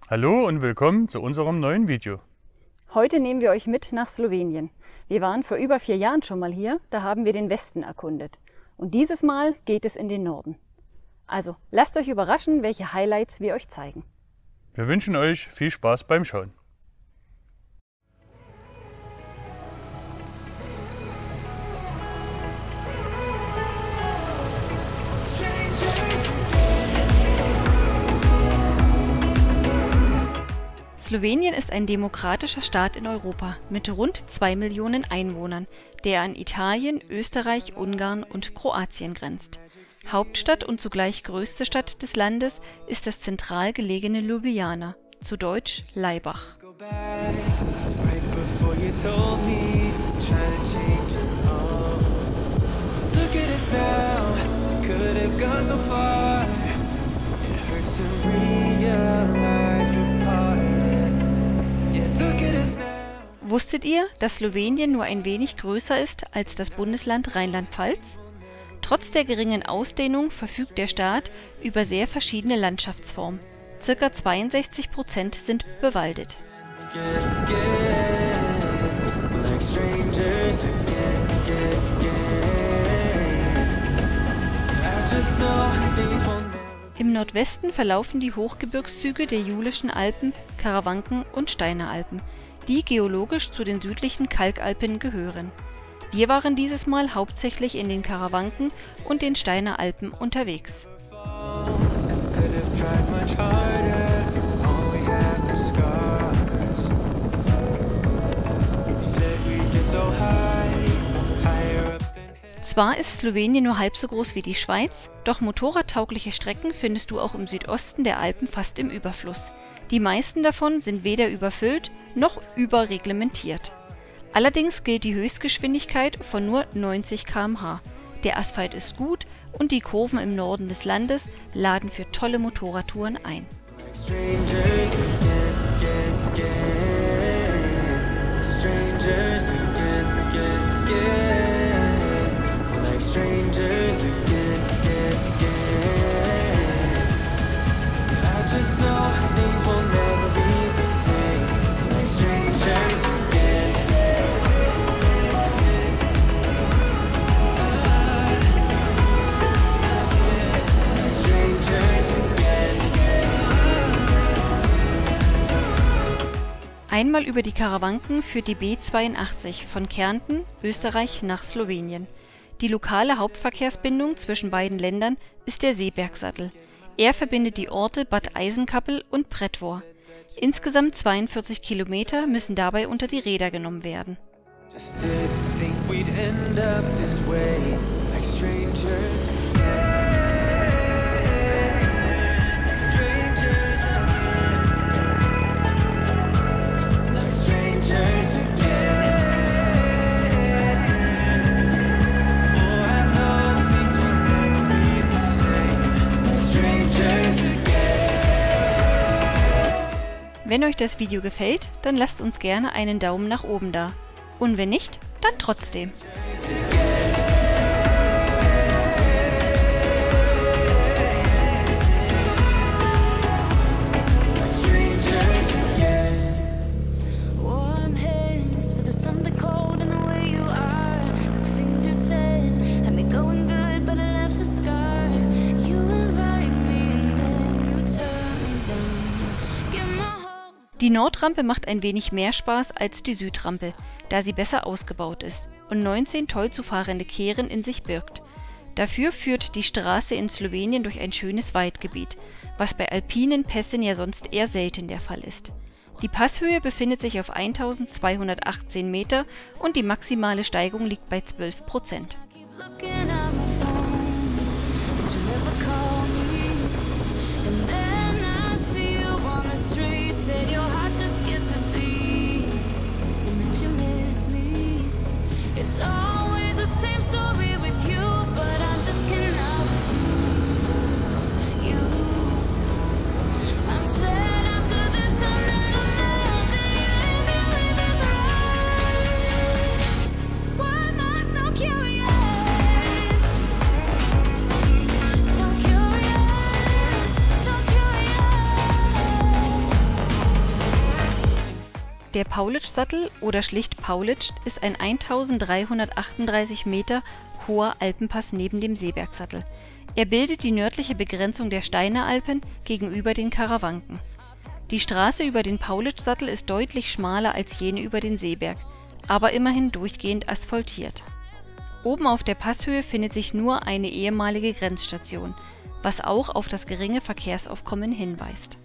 Hallo und willkommen zu unserem neuen Video. Heute nehmen wir euch mit nach Slowenien. Wir waren vor über 4 Jahren schon mal hier, da haben wir den Westen erkundet. Und dieses Mal geht es in den Norden. Also lasst euch überraschen, welche Highlights wir euch zeigen. Wir wünschen euch viel Spaß beim Schauen. Slowenien ist ein demokratischer Staat in Europa mit rund 2 Millionen Einwohnern, der an Italien, Österreich, Ungarn und Kroatien grenzt. Hauptstadt und zugleich größte Stadt des Landes ist das zentral gelegene Ljubljana, zu Deutsch Laibach. Wusstet ihr, dass Slowenien nur ein wenig größer ist als das Bundesland Rheinland-Pfalz? Trotz der geringen Ausdehnung verfügt der Staat über sehr verschiedene Landschaftsformen. Circa 62% sind bewaldet. Im Nordwesten verlaufen die Hochgebirgszüge der Julischen Alpen, Karawanken und Steiner Alpen, die geologisch zu den südlichen Kalkalpen gehören. Wir waren dieses Mal hauptsächlich in den Karawanken und den Steiner Alpen unterwegs. Zwar ist Slowenien nur halb so groß wie die Schweiz, doch motorradtaugliche Strecken findest du auch im Südosten der Alpen fast im Überfluss. Die meisten davon sind weder überfüllt noch überreglementiert. Allerdings gilt die Höchstgeschwindigkeit von nur 90 km/h. Der Asphalt ist gut und die Kurven im Norden des Landes laden für tolle Motorradtouren ein. Einmal über die Karawanken führt die B82 von Kärnten, Österreich, nach Slowenien. Die lokale Hauptverkehrsbindung zwischen beiden Ländern ist der Seebergsattel. Er verbindet die Orte Bad Eisenkappel und Pretvor. Insgesamt 42 Kilometer müssen dabei unter die Räder genommen werden. Wenn euch das Video gefällt, dann lasst uns gerne einen Daumen nach oben da. Und wenn nicht, dann trotzdem. Die Nordrampe macht ein wenig mehr Spaß als die Südrampe, da sie besser ausgebaut ist und 19 toll zu fahrende Kehren in sich birgt. Dafür führt die Straße in Slowenien durch ein schönes Waldgebiet, was bei alpinen Pässen ja sonst eher selten der Fall ist. Die Passhöhe befindet sich auf 1218 Meter und die maximale Steigung liegt bei 12%. So curious. Der Paulitsch-Sattel oder schlicht Paulitsch ist ein 1338 Meter hoher Alpenpass neben dem Seebergsattel. Er bildet die nördliche Begrenzung der Steinealpen gegenüber den Karawanken. Die Straße über den Paulitsch-Sattel ist deutlich schmaler als jene über den Seeberg, aber immerhin durchgehend asphaltiert. Oben auf der Passhöhe findet sich nur eine ehemalige Grenzstation, was auch auf das geringe Verkehrsaufkommen hinweist.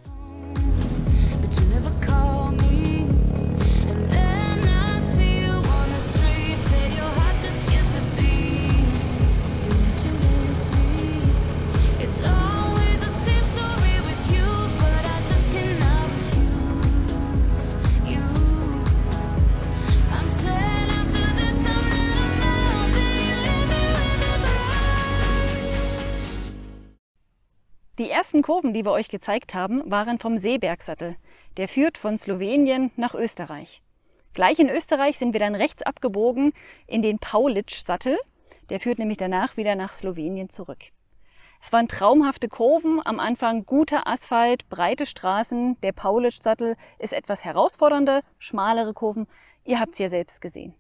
Die ersten Kurven, die wir euch gezeigt haben, waren vom Seebergsattel. Der führt von Slowenien nach Österreich. Gleich in Österreich sind wir dann rechts abgebogen in den Paulitsch-Sattel. Der führt nämlich danach wieder nach Slowenien zurück. Es waren traumhafte Kurven, am Anfang guter Asphalt, breite Straßen. Der Paulitsch-Sattel ist etwas herausfordernder, schmalere Kurven. Ihr habt es ja selbst gesehen.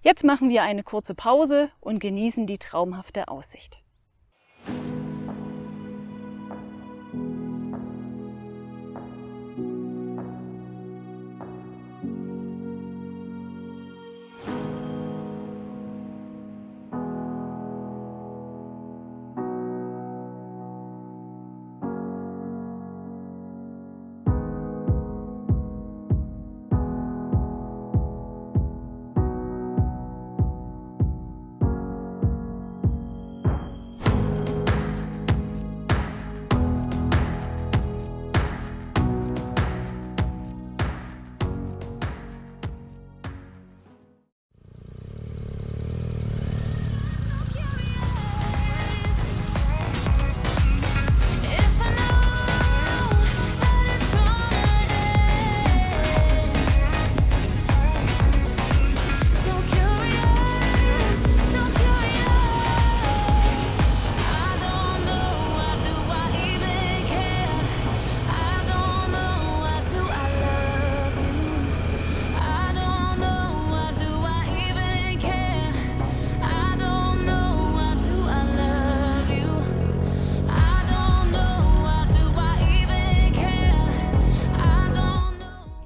Jetzt machen wir eine kurze Pause und genießen die traumhafte Aussicht.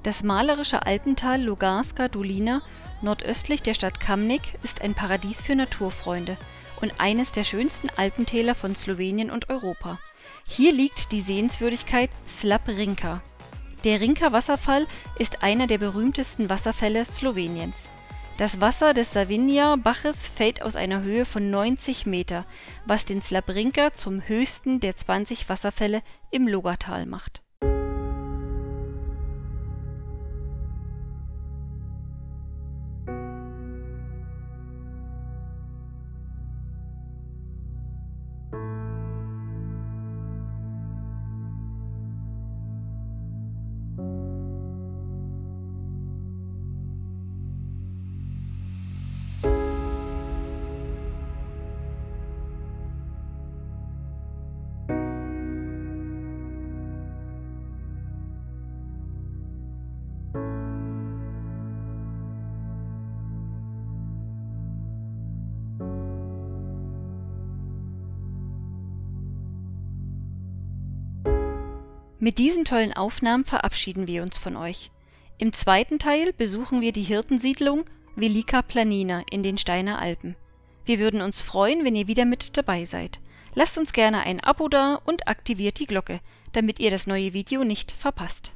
Das malerische Alpental Lugarska Dolina nordöstlich der Stadt Kamnik ist ein Paradies für Naturfreunde und eines der schönsten Alpentäler von Slowenien und Europa. Hier liegt die Sehenswürdigkeit Slap Rinka. Der Rinka-Wasserfall ist einer der berühmtesten Wasserfälle Sloweniens. Das Wasser des Savinja-Baches fällt aus einer Höhe von 90 Meter, was den Slap Rinka zum höchsten der 20 Wasserfälle im Logartal macht. Mit diesen tollen Aufnahmen verabschieden wir uns von euch. Im zweiten Teil besuchen wir die Hirtensiedlung Velika Planina in den Steiner Alpen. Wir würden uns freuen, wenn ihr wieder mit dabei seid. Lasst uns gerne ein Abo da und aktiviert die Glocke, damit ihr das neue Video nicht verpasst.